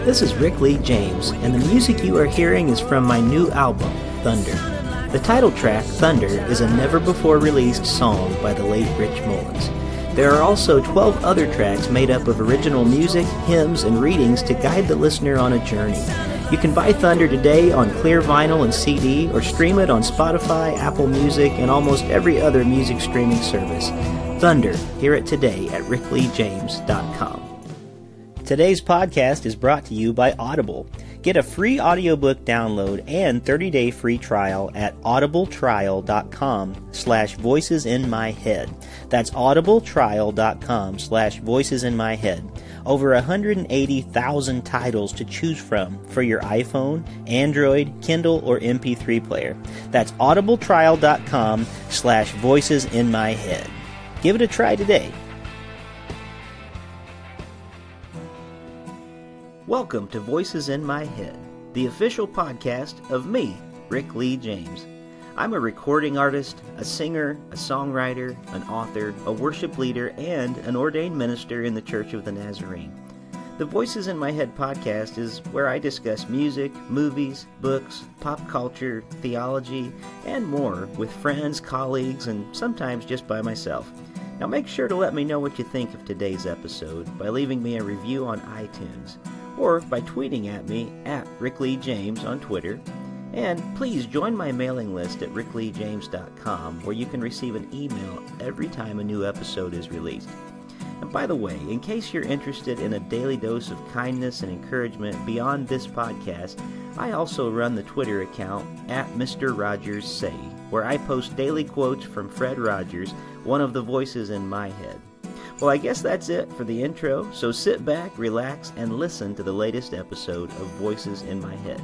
This is Rick Lee James, and the music you are hearing is from my new album, Thunder. The title track, Thunder, is a never-before-released song by the late Rich Mullins. There are also 12 other tracks made up of original music, hymns, and readings to guide the listener on a journey. You can buy Thunder today on clear vinyl and CD, or stream it on Spotify, Apple Music, and almost every other music streaming service. Thunder, hear it today at rickleejames.com. Today's podcast is brought to you by Audible. Get a free audiobook download and 30-day free trial at audibletrial.com/voicesinmyhead. That's audibletrial.com/voicesinmyhead. Over 180,000 titles to choose from for your iPhone, Android, Kindle, or MP3 player. That's audibletrial.com/voicesinmyhead. Give it a try today. Welcome to Voices in My Head, the official podcast of me, Rick Lee James. I'm a recording artist, a singer, a songwriter, an author, a worship leader, and an ordained minister in the Church of the Nazarene. The Voices in My Head podcast is where I discuss music, movies, books, pop culture, theology, and more with friends, colleagues, and sometimes just by myself. Now make sure to let me know what you think of today's episode by leaving me a review on iTunes, or by tweeting at me at Rick Lee James on Twitter. And please join my mailing list at rickleejames.com, where you can receive an email every time a new episode is released. And by the way, in case you're interested in a daily dose of kindness and encouragement beyond this podcast, I also run the Twitter account at Mr. Rogers Say, where I post daily quotes from Fred Rogers, one of the voices in my head. Well, I guess that's it for the intro, so sit back, relax, and listen to the latest episode of Voices in My Head.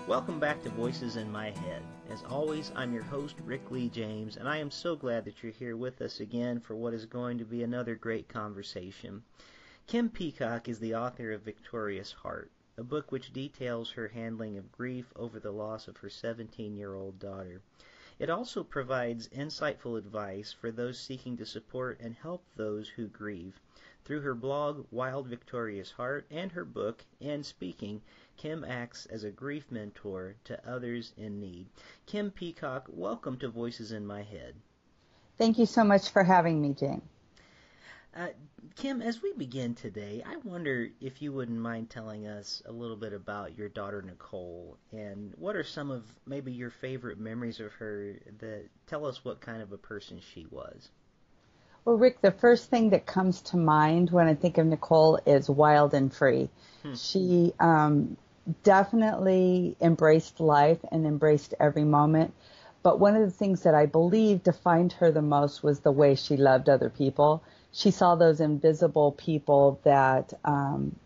Welcome back to Voices in My Head. As always, I'm your host, Rick Lee James, and I am so glad that you're here with us again for what is going to be another great conversation. Kim Peacock is the author of Victorious Heart, a book which details her handling of grief over the loss of her 17-year-old daughter. It also provides insightful advice for those seeking to support and help those who grieve. Through her blog, Wild Victorious Heart, and her book, And Speaking, Kim acts as a grief mentor to others in need. Kim Peacock, welcome to Voices in My Head. Thank you so much for having me, Jane. Kim, as we begin today, I wonder if you wouldn't mind telling us a little bit about your daughter Nicole, and what are some of maybe your favorite memories of her that tell us what kind of a person she was? Well, Rick, the first thing that comes to mind when I think of Nicole is wild and free. She definitely embraced life and embraced every moment. But one of the things that I believe defined her the most was the way she loved other people. She saw those invisible people that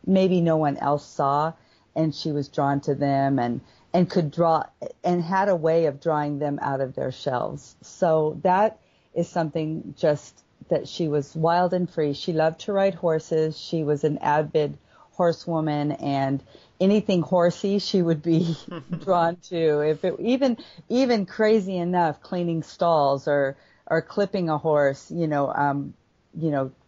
maybe no one else saw, and she was drawn to them and could draw and had a way of drawing them out of their shells. So that is something just that she was wild and free. She loved to ride horses. She was an avid horsewoman, and anything horsey she would be drawn to. If it even crazy enough, cleaning stalls or clipping a horse,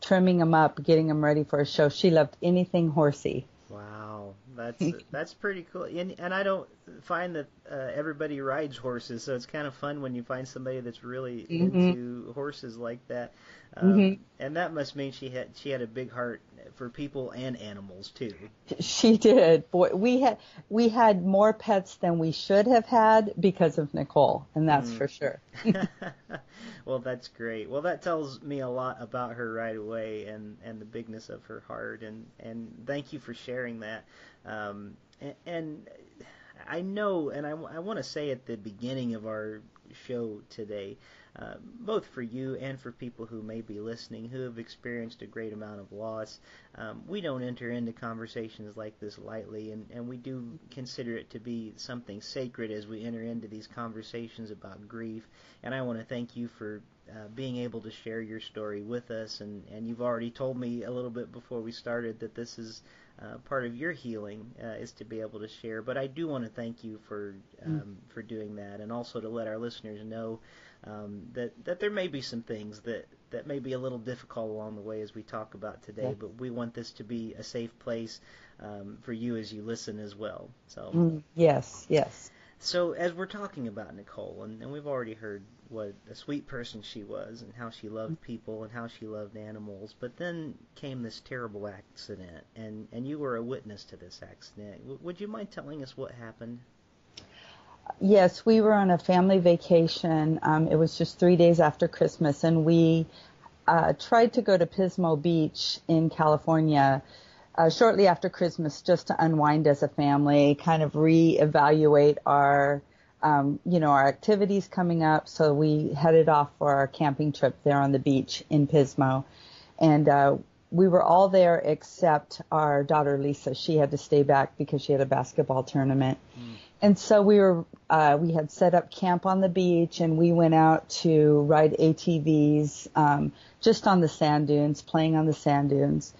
trimming them up, getting them ready for a show. She loved anything horsey. Wow, that's pretty cool. And I don't find that everybody rides horses, so it's kind of fun when you find somebody that's really into horses like that. And that must mean she had a big heart for people and animals too. She did. Boy, we had more pets than we should have had because of Nicole, and that's for sure. Well, that's great. Well, that tells me a lot about her right away, and the bigness of her heart, and thank you for sharing that. And I know, and I want to say at the beginning of our show today, both for you and for people who may be listening who have experienced a great amount of loss, we don't enter into conversations like this lightly, and we do consider it to be something sacred as we enter into these conversations about grief. And I want to thank you for being able to share your story with us, and you've already told me a little bit before we started that this is part of your healing is to be able to share. But I do want to thank you for doing that, and also to let our listeners know that there may be some things that that may be a little difficult along the way as we talk about today, but we want this to be a safe place for you as you listen as well. So yes, yes. So as we're talking about Nicole, and we've already heard what a sweet person she was and how she loved people and how she loved animals, but then came this terrible accident, and you were a witness to this accident. Would you mind telling us what happened? Yes, we were on a family vacation. It was just 3 days after Christmas, and we tried to go to Pismo Beach in California shortly after Christmas just to unwind as a family, kind of reevaluate our, our activities coming up. So we headed off for our camping trip there on the beach in Pismo. And we were all there except our daughter Lisa. She had to stay back because she had a basketball tournament. And so we had set up camp on the beach, and we went out to ride ATVs just on the sand dunes, playing on the sand dunes.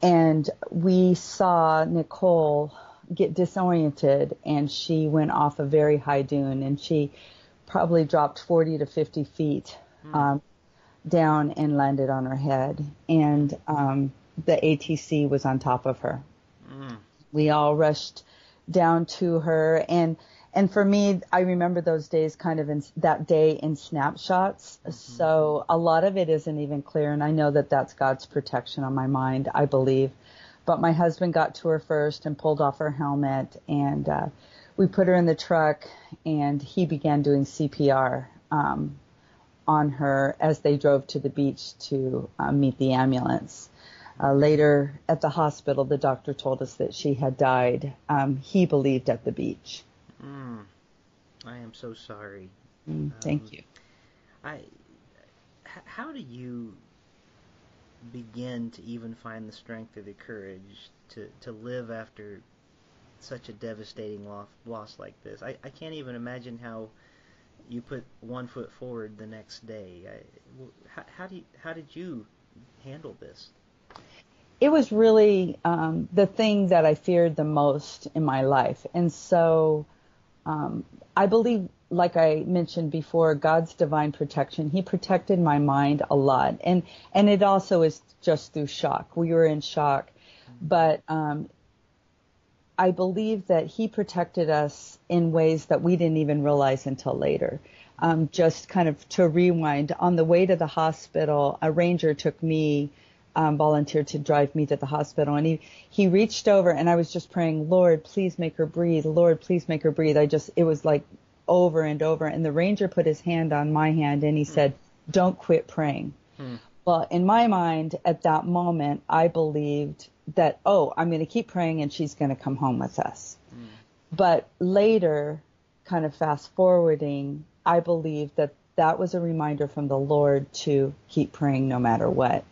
And we saw Nicole get disoriented, and she went off a very high dune, and she probably dropped 40 to 50 feet down and landed on her head. And the ATC was on top of her. We all rushed down to her, and for me, I remember those days kind of that day in snapshots. So a lot of it isn't even clear, and I know that that's God's protection on my mind, I believe. But my husband got to her first and pulled off her helmet, and we put her in the truck, and he began doing CPR on her as they drove to the beach to meet the ambulance. Later at the hospital, the doctor told us that she had died, he believed, at the beach. I am so sorry. Thank you. How do you begin to even find the strength or the courage to live after such a devastating loss like this? I can't even imagine how you put one foot forward the next day. How did you handle this? It was really the thing that I feared the most in my life. And so I believe, like I mentioned before, God's divine protection. He protected my mind a lot. And it also is just through shock. We were in shock. But I believe that he protected us in ways that we didn't even realize until later. Just kind of to rewind, on the way to the hospital, a ranger took me, volunteered to drive me to the hospital, and he reached over, and I was just praying, Lord, please make her breathe. Lord, please make her breathe. It was like over and over, and the ranger put his hand on my hand, and he said, don't quit praying. Well, in my mind, at that moment, I believed that, I'm going to keep praying, and she's going to come home with us. But later, kind of fast forwarding, I believed that was a reminder from the Lord to keep praying no matter what.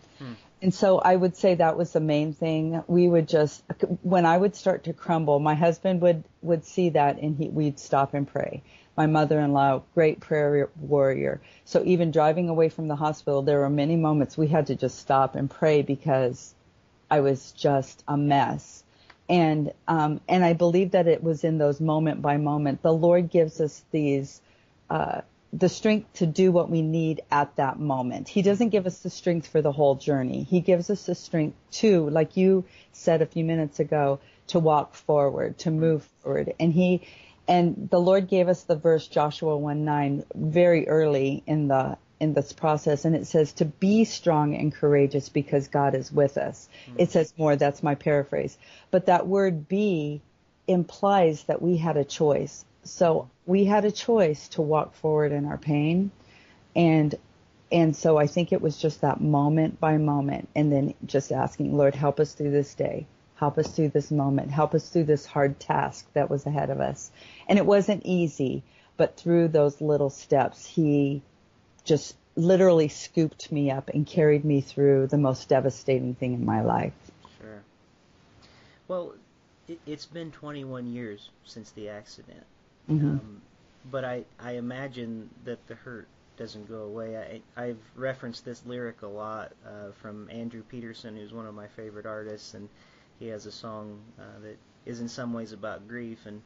And so I would say that was the main thing. We would just, when I would start to crumble, my husband would see that, and we'd stop and pray. My mother-in-law, great prayer warrior. So even driving away from the hospital, there were many moments we had to just stop and pray because I was just a mess. And I believe that it was in those moment by moment. The Lord gives us these, the strength to do what we need at that moment. He doesn't give us the strength for the whole journey. He gives us the strength to, like you said a few minutes ago, to walk forward, to move forward. And the Lord gave us the verse Joshua 1:9 very early in this process, and it says to be strong and courageous because God is with us. It says more, that's my paraphrase. But that word be implies that we had a choice. So we had a choice to walk forward in our pain. And so I think it was just that moment by moment, and then just asking, Lord, help us through this day. Help us through this moment. Help us through this hard task that was ahead of us. And it wasn't easy, but through those little steps, he just literally scooped me up and carried me through the most devastating thing in my life. Sure. Well, it's been 21 years since the accident. But I imagine that the hurt doesn't go away. I've referenced this lyric a lot from Andrew Peterson, who's one of my favorite artists, and he has a song that is in some ways about grief, and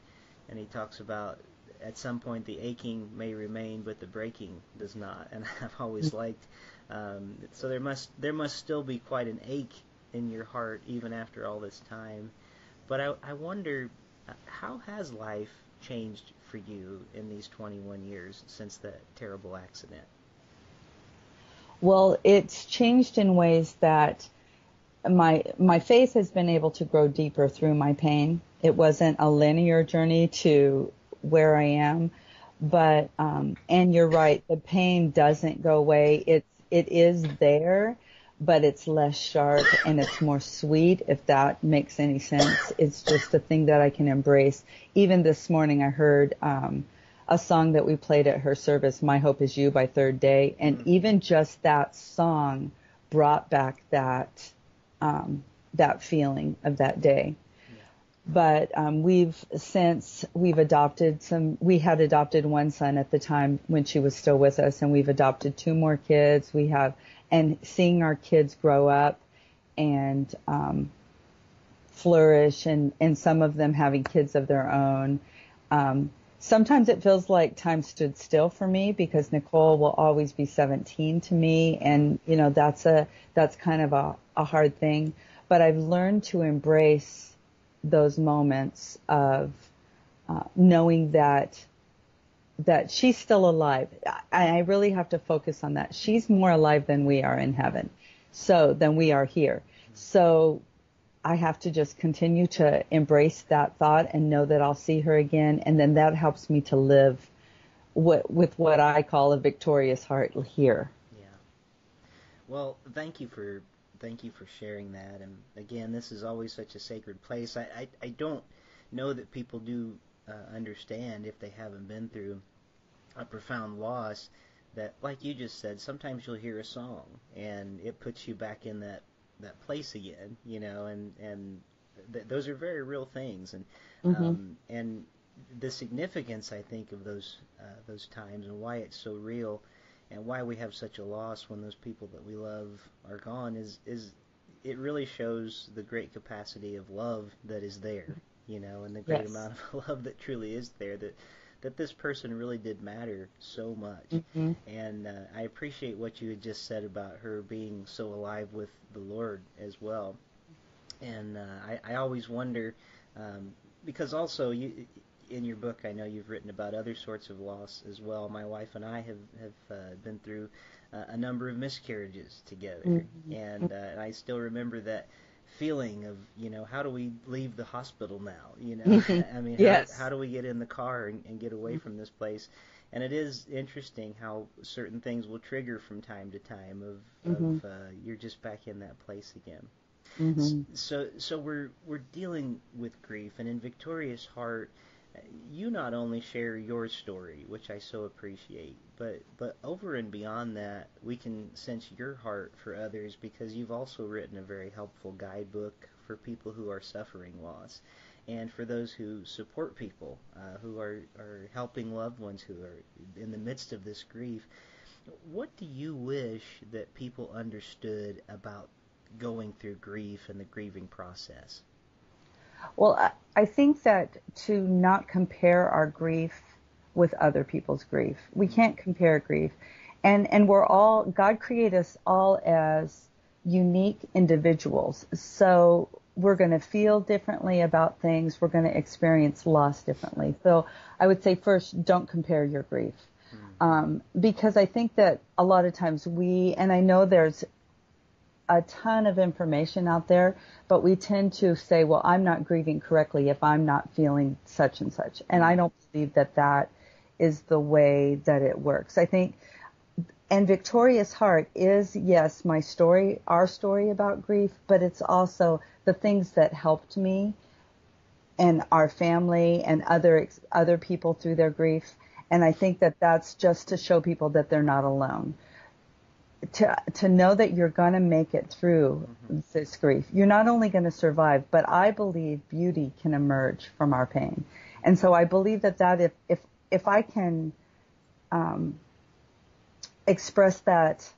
he talks about at some point the aching may remain, but the breaking does not. And I've always liked So there must still be quite an ache in your heart even after all this time. But I wonder, how has life changed for you in these 21 years since that terrible accident? Well, it's changed in ways that my faith has been able to grow deeper through my pain. It wasn't a linear journey to where I am, but and you're right, the pain doesn't go away. It is there, but it's less sharp and it's more sweet, if that makes any sense. It's just a thing that I can embrace. Even this morning I heard a song that we played at her service, My Hope Is You by Third Day, and even just that song brought back that feeling of that day. But we had adopted one son at the time when she was still with us, and we've adopted two more kids. And seeing our kids grow up and flourish, and some of them having kids of their own. Sometimes it feels like time stood still for me, because Nicole will always be 17 to me, and that's kind of a hard thing. But I've learned to embrace those moments of knowing that she's still alive. I really have to focus on that. She's more alive than we are in heaven, than we are here. So I have to just continue to embrace that thought and know that I'll see her again, and then that helps me to live with what I call a victorious heart here. Yeah. Well, thank you for sharing that. And again, this is always such a sacred place. I don't know that people do understand, if they haven't been through a profound loss, that, like you just said, sometimes you'll hear a song and it puts you back in that place again, and those are very real things. And the significance, I think, of those times, and why it's so real, and why we have such a loss when those people that we love are gone, is it really shows the great capacity of love that is there, and the great amount of love that truly is there, that this person really did matter so much. And I appreciate what you had just said about her being so alive with the Lord as well. And I always wonder, because also in your book, I know you've written about other sorts of loss as well. My wife and I have been through a number of miscarriages together, and I still remember that feeling of, how do we leave the hospital now? I mean, Yes. how do we get in the car and get away from this place? And it is interesting how certain things will trigger from time to time of you're just back in that place again. So we're dealing with grief, and in Victorious Heart, you not only share your story, which I so appreciate, but over and beyond that, we can sense your heart for others, because you've also written a very helpful guidebook for people who are suffering loss, and for those who support people who are helping loved ones who are in the midst of this grief. What do you wish that people understood about going through grief and the grieving process? Well, I think that to not compare our grief with other people's grief. We can't compare grief. And God created us all as unique individuals. So we're going to feel differently about things. We're going to experience loss differently. So I would say, first, don't compare your grief. Because I think that a lot of times and I know there's a ton of information out there, but we tend to say, well, I'm not grieving correctly if I'm not feeling such and such. And I don't believe that is the way that it works. I think, and Victorious Heart is, yes, my story, our story about grief, but it's also the things that helped me and our family and other people through their grief. And I think that that's just to show people that they're not alone. To know that you're going to make it through this grief. You're not only going to survive, but I believe beauty can emerge from our pain. And so I believe that if I can express that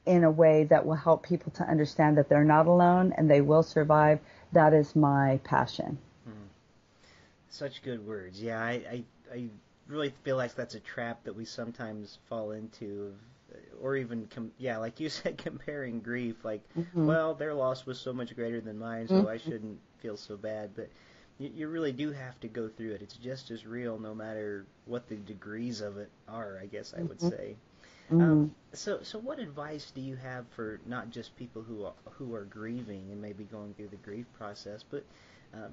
in a way that will help people to understand that they're not alone and they will survive, that is my passion. Such good words. Yeah, I really feel like that's a trap that we sometimes fall into. or even like you said, comparing grief, like, Mm-hmm. well, their loss was so much greater than mine, so I shouldn't feel so bad. But you really do have to go through it. It's just as real, no matter what the degrees of it are, I guess I would Mm-hmm. say. Mm-hmm. So what advice do you have for not just people who are grieving and maybe going through the grief process, but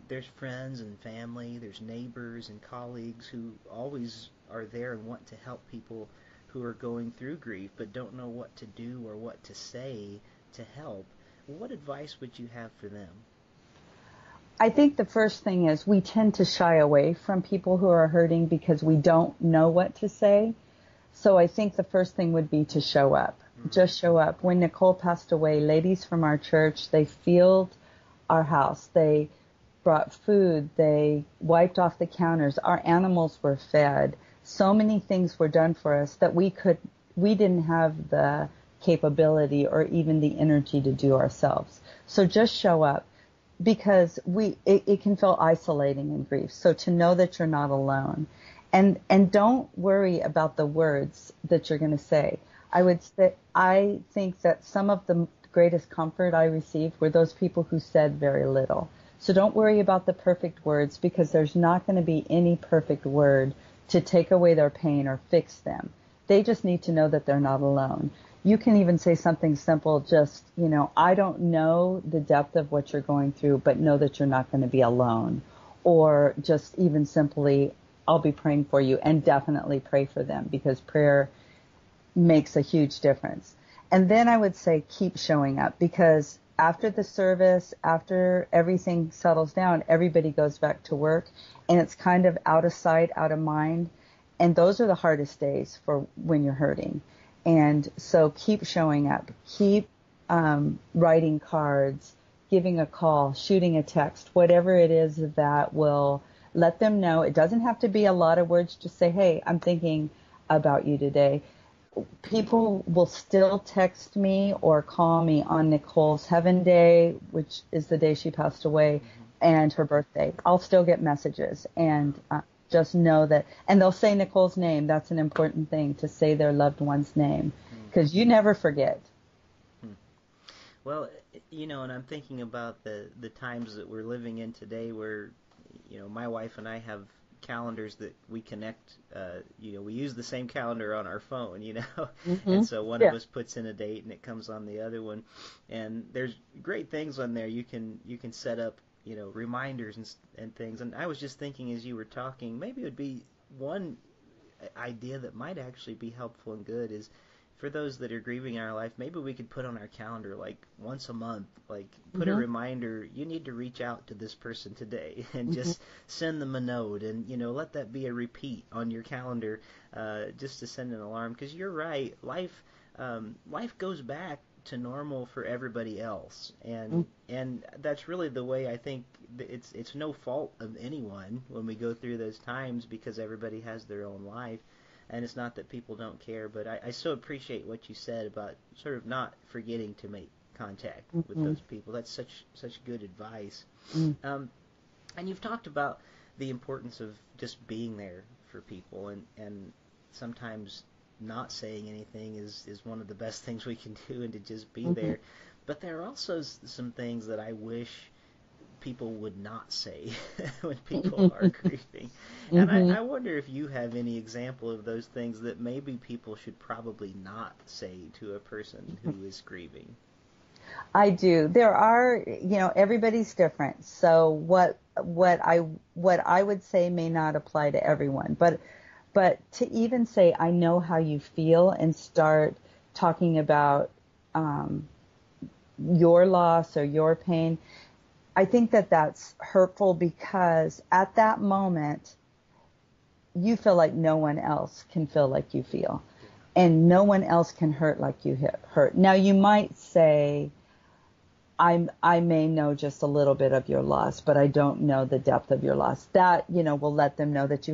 there's friends and family, there's neighbors and colleagues who always are there and want to help people who are going through grief but don't know what to do or what to say to help. What advice would you have for them? I think the first thing is we tend to shy away from people who are hurting because we don't know what to say. So I think the first thing would be to show up. Just show up. When Nicole passed away, ladies from our church, they filled our house. They brought food. They wiped off the counters. Our animals were fed. So many things were done for us that we didn't have the capability or even the energy to do ourselves. So just show up, because it can feel isolating in grief. So to know that you're not alone, and don't worry about the words that you're going to say. I think that some of the greatest comfort I received were those people who said very little. So don't worry about the perfect words, because there's not going to be any perfect word to take away their pain or fix them. They just need to know that they're not alone. You can even say something simple, just, I don't know the depth of what you're going through, but know that you're not going to be alone. Or just even simply, I'll be praying for you, and definitely pray for them, because prayer makes a huge difference. And then I would say keep showing up, because after the service, after everything settles down, everybody goes back to work, and it's kind of out of sight, out of mind. And those are the hardest days for when you're hurting. And so keep showing up, keep writing cards, giving a call, shooting a text, whatever it is that will let them know. It doesn't have to be a lot of words. Just say, hey, I'm thinking about you today. People will still text me or call me on Nicole's Heaven Day, which is the day she passed away, and her birthday. I'll still get messages, and just know that, and they'll say Nicole's name. That's an important thing, to say their loved one's name, because you never forget. Well, and I'm thinking about the times that we're living in today where, my wife and I have calendars that we connect, we use the same calendar on our phone, and so one of us puts in a date and it comes on the other one, and there's great things on there. You can set up, reminders and things. And I was just thinking as you were talking, maybe it would be one idea that might actually be helpful and good is for those that are grieving in our life, maybe we could put on our calendar like once a month, like put a reminder, you need to reach out to this person today, and just send them a note, and let that be a repeat on your calendar, just to send an alarm. Because you're right, life goes back to normal for everybody else, and that's really the way I think it's no fault of anyone when we go through those times, because everybody has their own life. And it's not that people don't care, but I so appreciate what you said about sort of not forgetting to make contact with those people. That's such good advice. And you've talked about the importance of just being there for people, and sometimes not saying anything is one of the best things we can do, and to just be there. But there are also some things that I wish people would not say when people are grieving. And I wonder if you have any example of those things that maybe people should probably not say to a person who is grieving. I do. There are, everybody's different. So what I would say may not apply to everyone, but to even say, I know how you feel, and start talking about your loss or your pain, I think that that's hurtful, because at that moment, you feel like no one else can feel like you feel, and no one else can hurt like you hurt. Now, you might say, I may know just a little bit of your loss, but I don't know the depth of your loss. That, will let them know that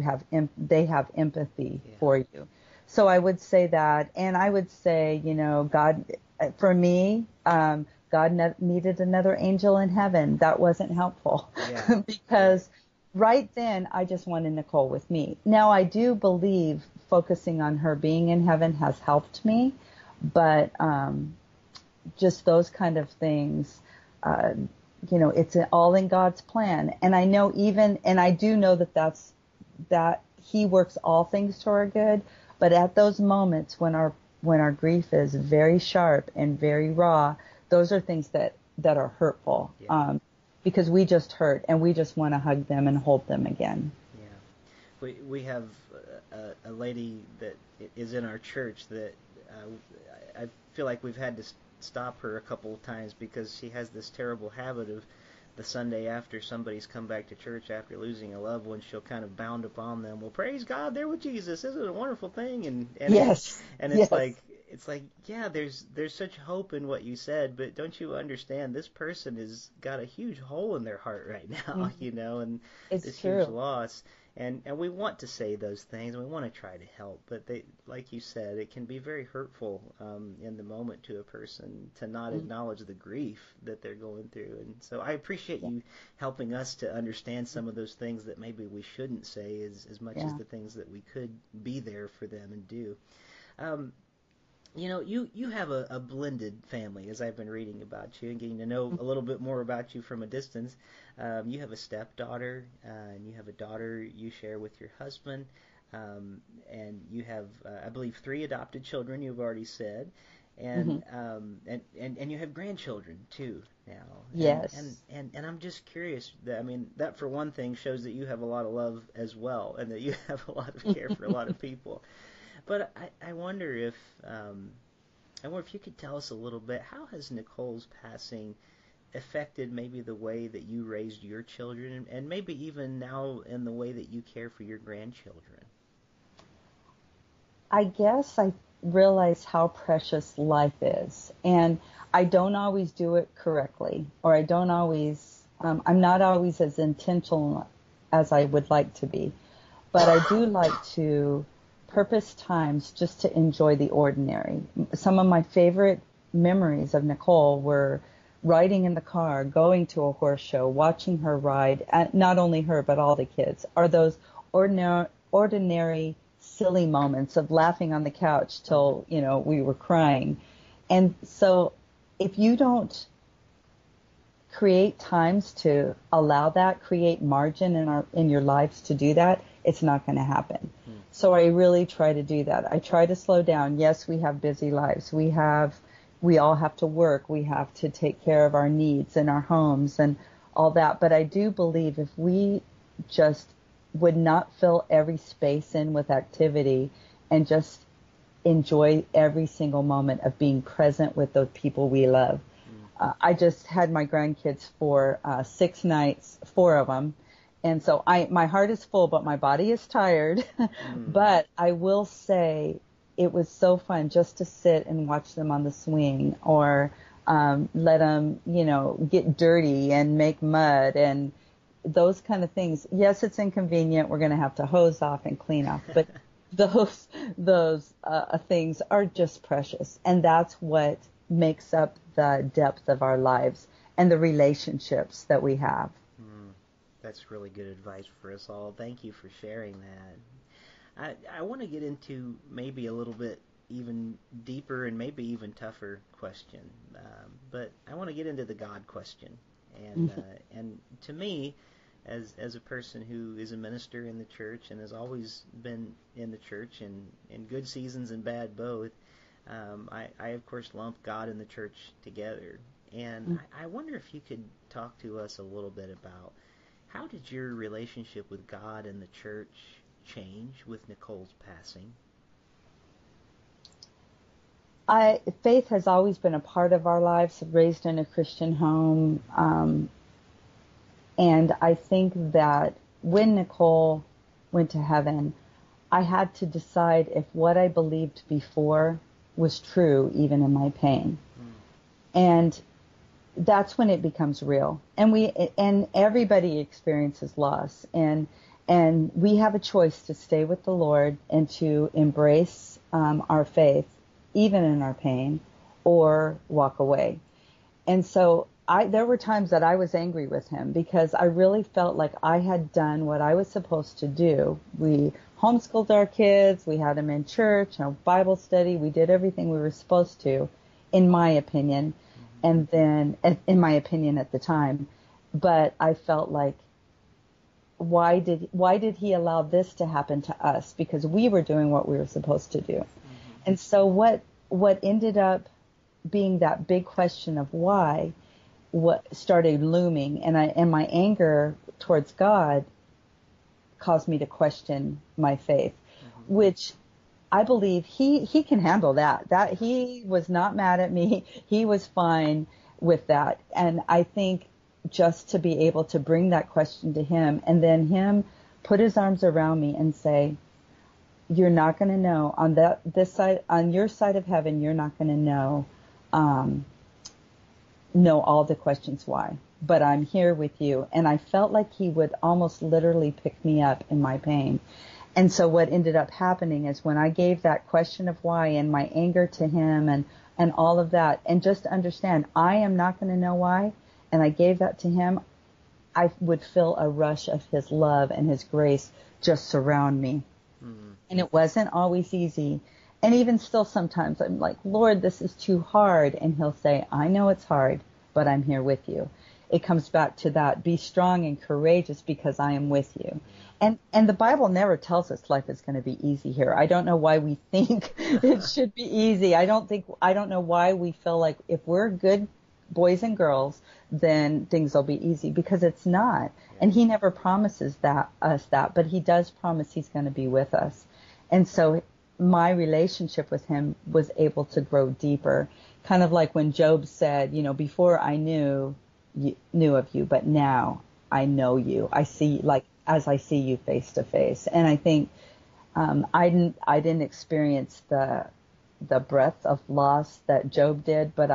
they have empathy for you. So I would say that, and I would say, God, for me, God needed another angel in heaven. That wasn't helpful, because right then I just wanted Nicole with me. Now, I do believe focusing on her being in heaven has helped me, But just those kind of things, it's all in God's plan. And I know and I do know that He works all things to our good. But at those moments when our grief is very sharp and very raw, those are things that are hurtful. Yeah. Because we just hurt and we just want to hug them and hold them again. Yeah. We have a lady that is in our church that I feel like we've had to stop her a couple of times because she has this terrible habit of the Sunday after somebody's come back to church after losing a loved one, she'll kind of bound upon them. Well, praise God, they're with Jesus. Isn't it a wonderful thing? And yes. And it's like, yeah, there's such hope in what you said, but don't you understand? This person has got a huge hole in their heart right now, Mm-hmm. and it's this true. huge loss. And we want to say those things, and we want to try to help, but they, like you said, it can be very hurtful in the moment to a person to not acknowledge the grief that they're going through. And so I appreciate you helping us to understand some of those things that maybe we shouldn't say as much as the things that we could be there for them and do. You have a blended family, as I've been reading about you and getting to know a little bit more about you from a distance. You have a stepdaughter, and you have a daughter you share with your husband, and you have, I believe, 3 adopted children, you've already said, and and you have grandchildren too now. Yes. And I'm just curious. That for one thing shows that you have a lot of love as well, and that you have a lot of care for a lot of people. But I wonder if you could tell us a little bit, how has Nicole's passing affected maybe the way that you raised your children, and maybe even now in the way that you care for your grandchildren? I guess I realize how precious life is, and I don't always do it correctly, or I'm not always as intentional as I would like to be, but I do like to purpose times just to enjoy the ordinary. Some of my favorite memories of Nicole were riding in the car, going to a horse show, watching her ride, not only her, but all the kids, are those ordinary, silly moments of laughing on the couch till, we were crying. And so if you don't create times to allow that, create margin in your lives to do that, it's not going to happen. So I really try to do that. I try to slow down. Yes, we have busy lives. We all have to work. We have to take care of our needs and our homes and all that. But I do believe if we just would not fill every space in with activity and just enjoy every single moment of being present with those people we love. I just had my grandkids for 6 nights, 4 of them. And so my heart is full, but my body is tired. But I will say it was so fun just to sit and watch them on the swing, or let them, get dirty and make mud and those kind of things. Yes, it's inconvenient. We're going to have to hose off and clean off, but those things are just precious. And that's what makes up the depth of our lives and the relationships that we have. That's really good advice for us all. Thank you for sharing that. I want to get into maybe a little bit even deeper and maybe even tougher question, but I want to get into the God question. And to me, as a person who is a minister in the church and has always been in the church in good seasons and bad both, I of course lump God and the church together. And I wonder if you could talk to us a little bit about, how did your relationship with God and the church change with Nicole's passing? Faith has always been a part of our lives, raised in a Christian home. And I think that when Nicole went to heaven, I had to decide if what I believed before was true, even in my pain. And that's when it becomes real. And everybody experiences loss. And we have a choice to stay with the Lord and to embrace our faith, even in our pain, or walk away. And so there were times that I was angry with him because I really felt like I had done what I was supposed to do. We homeschooled our kids, we had them in church, Bible study, we did everything we were supposed to, in my opinion, and then, in my opinion at the time. But I felt like, why did he allow this to happen to us? Because we were doing what we were supposed to do. Mm-hmm. And so what ended up being that big question of why, what started looming, and my anger towards God caused me to question my faith, which I believe he can handle that. That he was not mad at me. He was fine with that. And I think just to be able to bring that question to him and then him put his arms around me and say, you're not going to know on your side of heaven, you're not going to know all the questions why, but I'm here with you. And I felt like he would almost literally pick me up in my pain. And so what ended up happening is when I gave that question of why and my anger to him and all of that, and just to understand, I am not going to know why, and I gave that to him, I would feel a rush of his love and his grace just surround me. Mm-hmm. And it wasn't always easy. And even still sometimes I'm like, Lord, this is too hard. And he'll say, I know it's hard, but I'm here with you. It comes back to that, be strong and courageous because I am with you. And the Bible never tells us life is going to be easy here. I don't know why we think it should be easy. I don't know why we feel like if we're good boys and girls, then things will be easy, because it's not. And he never promises us that, but he does promise he's going to be with us. And so my relationship with him was able to grow deeper. Kind of like when Job said, before I knew of you, but now I know you. I see, like, as I see you face to face. And I think I didn't experience the breadth of loss that Job did, but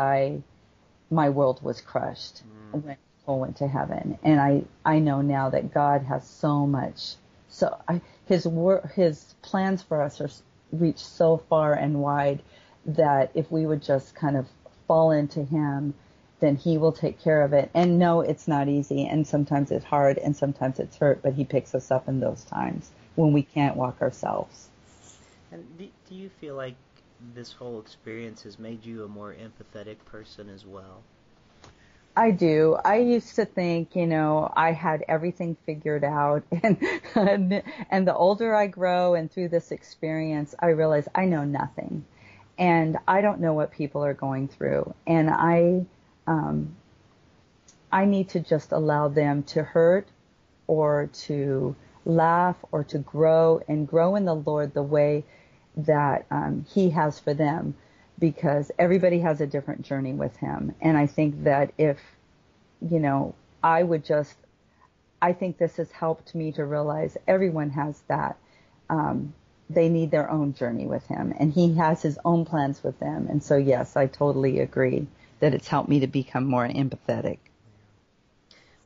my world was crushed when Nicole went to heaven. And I know now that God has so much. So his plans for us reach so far and wide that if we would just kind of fall into him, then he will take care of it. And no, it's not easy. And sometimes it's hard and sometimes it's hurt, but he picks us up in those times when we can't walk ourselves. And do you feel like this whole experience has made you a more empathetic person as well? I do. I used to think, I had everything figured out, and the older I grow and through this experience, I realize I know nothing, and I don't know what people are going through, and I need to just allow them to hurt or to laugh or to grow and grow in the Lord the way that he has for them, because everybody has a different journey with him. And I think that if, I think this has helped me to realize everyone has that. They need their own journey with him, and he has his own plans with them. And so, yes, I totally agree that it's helped me to become more empathetic.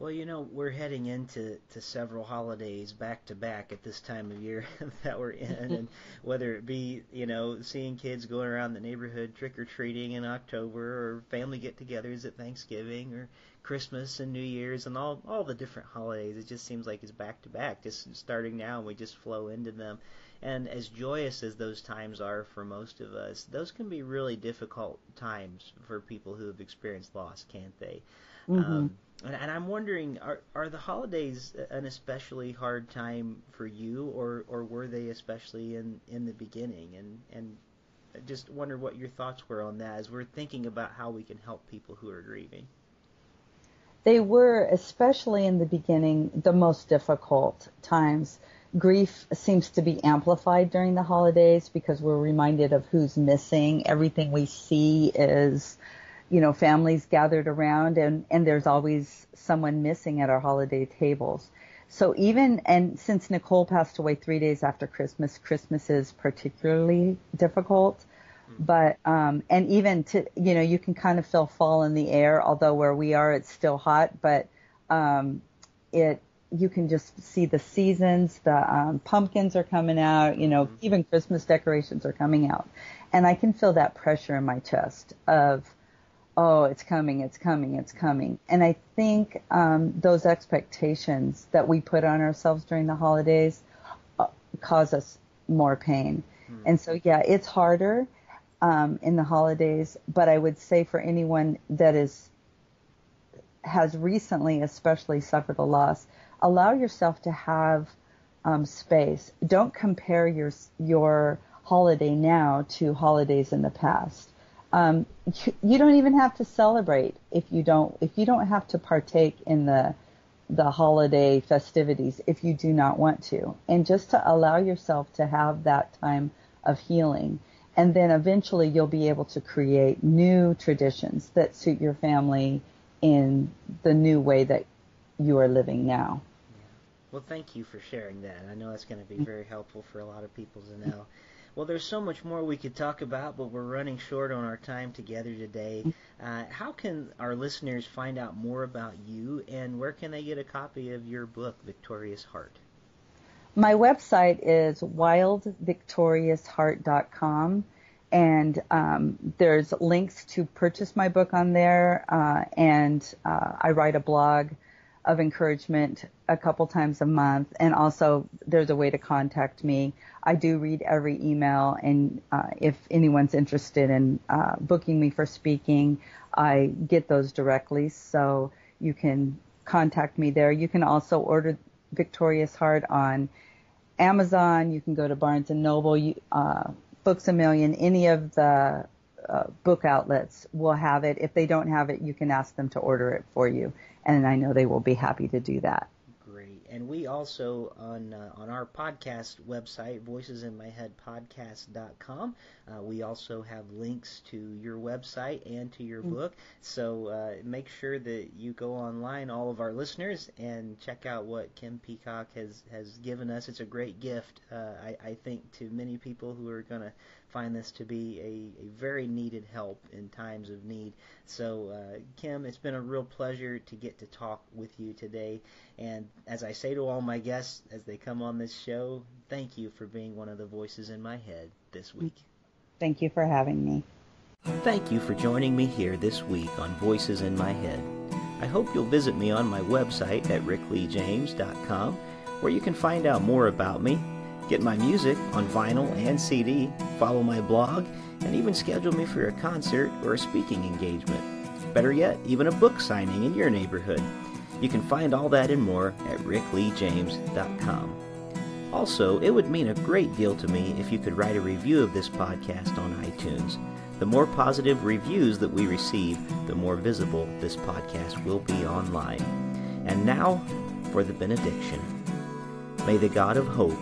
Well, we're heading into several holidays back to back at this time of year that we're in, and whether it be, seeing kids going around the neighborhood trick-or-treating in October, or family get-togethers at Thanksgiving, or Christmas and New Year's, and all the different holidays. It just seems like it's back to back, just starting now, and we just flow into them. And as joyous as those times are for most of us, those can be really difficult times for people who have experienced loss, can't they? Mm-hmm. And I'm wondering, are the holidays an especially hard time for you, or were they especially in the beginning? And I just wonder what your thoughts were on that as we're thinking about how we can help people who are grieving. They were, especially in the beginning, the most difficult times. Grief seems to be amplified during the holidays because we're reminded of who's missing. Everything we see is, families gathered around, and there's always someone missing at our holiday tables. So and since Nicole passed away 3 days after Christmas is particularly difficult. But, and even you can kind of feel fall in the air, although where we are, it's still hot, but, you can just see the seasons, the pumpkins are coming out, even Christmas decorations are coming out. And I can feel that pressure in my chest of, oh, it's coming, it's coming, it's coming. And I think those expectations that we put on ourselves during the holidays cause us more pain. And so, yeah, it's harder in the holidays, but I would say for anyone that has recently especially suffered a loss, allow yourself to have space. Don't compare your holiday now to holidays in the past. You don't even have to celebrate if you don't have to partake in the holiday festivities if you do not want to, and just to allow yourself to have that time of healing. And then eventually you'll be able to create new traditions that suit your family in the new way that you are living now. Yeah. Well, thank you for sharing that. I know that's going to be very helpful for a lot of people to know. Well, there's so much more we could talk about, but we're running short on our time together today. How can our listeners find out more about you, and where can they get a copy of your book, Victorious Heart? My website is wildvictoriousheart.com, and there's links to purchase my book on there, and I write a blog of encouragement a couple times a month, and also there's a way to contact me. I do read every email, and if anyone's interested in booking me for speaking, I get those directly, so you can contact me there. You can also order Victorious Heart on Amazon. You can go to Barnes & Noble, Books A Million, any of the book outlets will have it. If they don't have it, you can ask them to order it for you, and I know they will be happy to do that. Great. And we also, on our podcast website, voicesinmyheadpodcast.com, we also have links to your website and to your book. So make sure that you go online, all of our listeners, and check out what Kim Peacock has given us. It's a great gift, I think, to many people who are going to find this to be a very needed help in times of need. So, Kim, it's been a real pleasure to get to talk with you today. And as I say to all my guests as they come on this show, thank you for being one of the voices in my head this week. Thank you for having me. Thank you for joining me here this week on Voices in My Head. I hope you'll visit me on my website at rickleejames.com, where you can find out more about me, get my music on vinyl and CD, follow my blog, and even schedule me for a concert or a speaking engagement. Better yet, even a book signing in your neighborhood. You can find all that and more at rickleejames.com. Also, it would mean a great deal to me if you could write a review of this podcast on iTunes. The more positive reviews that we receive, the more visible this podcast will be online. And now for the benediction. May the God of hope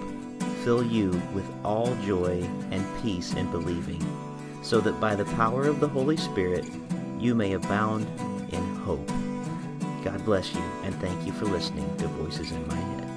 fill you with all joy and peace in believing, so that by the power of the Holy Spirit you may abound in hope. God bless you, and thank you for listening to Voices in My Head.